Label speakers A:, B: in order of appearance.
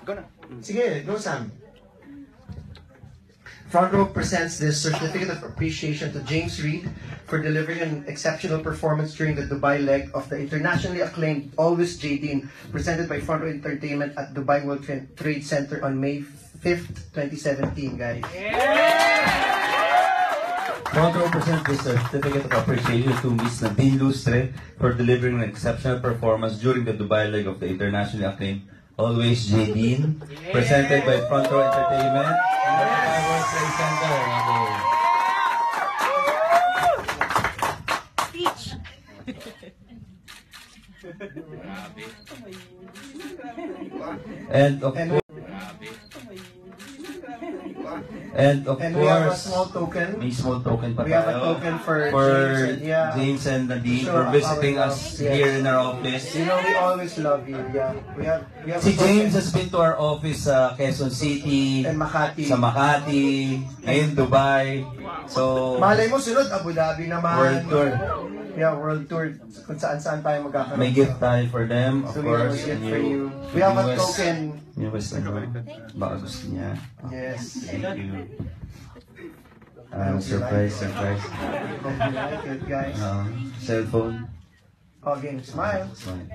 A: Go na.
B: Sige, go Sam. Front Row presents this certificate of appreciation to James Reid for delivering an exceptional performance during the Dubai leg of the internationally acclaimed Always Jadine, presented by Front Row Entertainment at Dubai World Trade Center on May 5th, 2017, guys.
C: Front Row presents this certificate of appreciation to Ms. Nadine Lustre for delivering an exceptional performance during the Dubai leg of the internationally acclaimed Always Jadine, presented by Front Row Entertainment and the Dubai World Trade Center. And of
B: And we have a
C: course,
B: small token.
C: may small token pa
B: We have a
C: tayo
B: token for
C: James and Nadine
B: Sure,
C: for visiting
B: our
C: us
B: love.
C: here in our office.
B: You know, we always love you. Yeah, we have
C: Si
B: a token.
C: James has been to our office sa Quezon City,
B: And Makati.
C: sa Makati, ngayon Dubai. So,
B: Malay mo, sunod, Abu Dhabi naman.
C: world tour.
B: Yeah, world tour. Kung saan-saan tayo magkakaroon.
C: May gift tayo for them, of
B: So we have a
C: course.
B: gift
C: And
B: for you. We have a
C: US
B: token.
C: US baka gusto niya.
B: Yes.
C: Thank you. Surprise.
B: Hope you like it, guys.
C: Cellphone.
B: Okay, smile.
C: Smile.